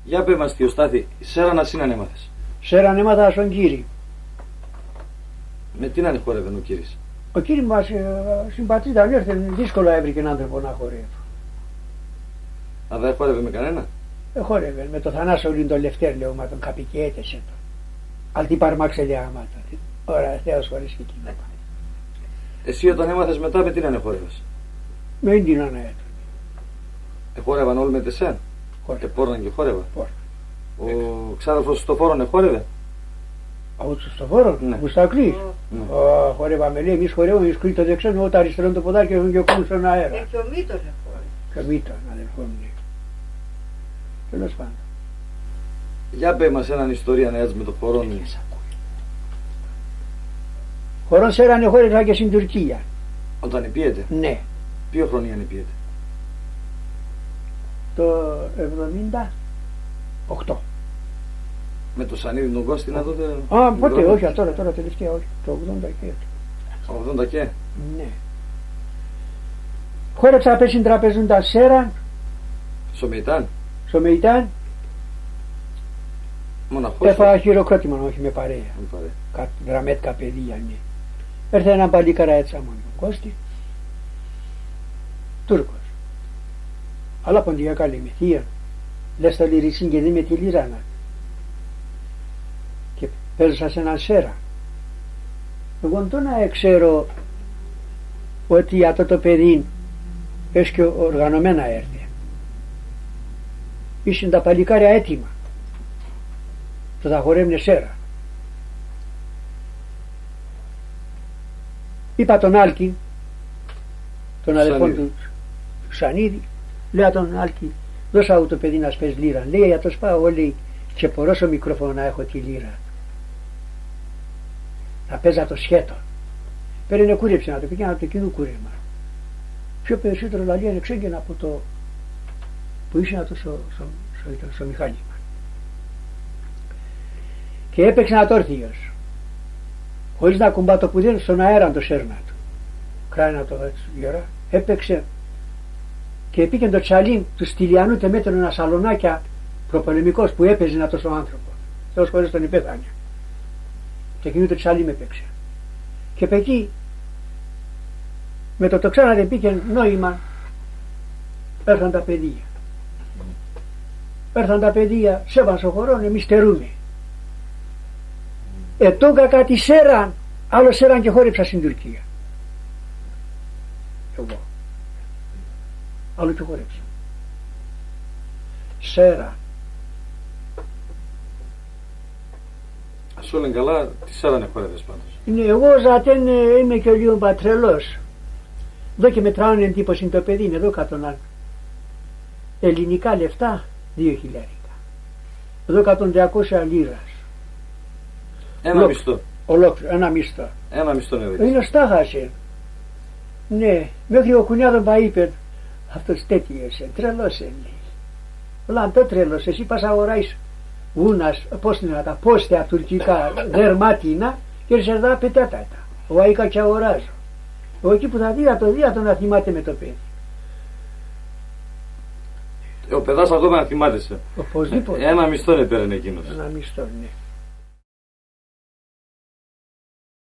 Για πες μας, Θεοστάθη, σέρα να σύναν έμαθες. Σέρα έμαθα στον Κύρι. Με τι να είναι χόρευε ο Κύρις? Ο Κύρι μας συμπατριζόταν, ήρθε δύσκολα έβρικε έναν άνθρωπο να χορεύει. Α, δεν χόρευε με κανένα? Χόρευε με το Θανάσο τον Λευτέρ, λέω, μα τον καπικιέτεσε το. Αλλά τι παρμάξε άματα. Ωραία, Θεός χωρίς και εκείνα. Εσύ όταν έμαθες μετά με τι να είναι χόρευες? Με την αναέτω. Χόρευαν όλοι με τεσέν? Πόρναν και χόρευα. Ο ξάδερφος στο φόρον εχόρευε? Από στο φόρο, ναι. Μουστακλής. Χορεύαμε, λέει, εμείς χορεύαμε, εμείς κλείτο δεξιόν, εγώ το αριστερό το ποδάρι και ο κόμμα στον αέρα. Και ο Μήτος εχόρευε. Και ο Μήτος, αδερφό μου, λέει. Τέλος πάντων. Για πες μας έναν ιστορία να έτσι με το χορόν. Χορόν σέραν εχόρευα και στην Τουρκία. Όταν επίεται? Ναι. Ποιο χρονιά επίεται? Το 78. Με το Σανίδι τον Κώστινα τότε? Α, πότε, όχι, τώρα τελευταία, όχι. Το 80 και. 80 και? Ναι. Χόρεψα πες στην τραπεζούντα σέραν. Σομεϊτάν? Σομεϊτάν. Μοναχός? Έφαγα χειροκρότημα, όχι με παρέα. Δραμέτκα παιδεία, ναι. Έρθε ένα παλίκαρα έτσι μόνο. Κώστη. Τούρκος. Αλλά ποντιά καλή με θεία. Λες το λυρισίν και δει με τη λίρανα. Και πέρασα σε έναν σέρα. Εγώ δεν να ξέρω ότι αυτό το παιδί έχει και οργανωμένα έρθει. Ήσουν τα παλικάρια έτοιμα. Το θα χορεύουνε σέρα. Είπα τον Άλκη, τον αδελφό του Σανίδη, λέω τον Άλκη, δώσα το παιδί να σπες λίρα. Λέει, για το σπάω όλοι και πορώσω μικρόφωνο να έχω τη λίρα. Να παίζα το σχέτο. Παίρνε κούρεψε να το πει και να το κοινού κούρεμα. Πιο περισσότερο λαλία είναι ξέγγαινα από το που ήσουν το στο μηχάνημα. Και έπαιξε ένα τόρθιος. Χωρίς να κουμπά το πουδί στον αέρα το σέρνα του. Κράνα το έτσι γερά. Έπαιξε και πήγε το τσαλίμ του Στυλιανού τεμέτρων ένα σαλονάκια προπολεμικός που έπαιζε να τόσο άνθρωπο. Θεός χωρίς τον υπέθανε. Και εκείνο το τσαλίμ έπαιξε. Και εκεί με το ξανά δεν πήγε νόημα έρθαν τα παιδεία. Έρθαν τα παιδεία, σέβαν στο χορό, εμείς στερούμε. Τόγκα κάτι σέραν, άλλο σέραν και χόρεψα στην Τουρκία. Εγώ. Άλλο και χόρεψα. Σέραν. Ας σου λένε καλά, τι σέραν χόρευες πάντως? Ναι, εγώ ζατέν είμαι και λίγο πατρελός. Εδώ και μετράουν εντύπωση το παιδί, είναι εδώ κάτω να. Ελληνικά λεφτά 2.000. Εδώ 100-200 λίρας. Ένα μισθό. Ολόκληρο, ένα μισθό. Ένα μισθό είναι. Είναι στάχασε. Ναι, μέχρι ο κουνιάδον πα είπε, αυτός τέτοιες, τρελός είναι. Λαν το τρελός, εσύ πας αγοράεις βούνας, πώς είναι τα πόστια τουρκικά δερμάτινα και σε δά πετάτατα. Εγώ έκα και αγοράζω. Εγώ εκεί που θα δει το να θυμάται με το παιδί. Ο παιδάς ακόμα να θυμάτεσαι. Οπωσδήποτε. Ένα μισθό έπαιρνε εκείνος. Ένα μισθό, ναι.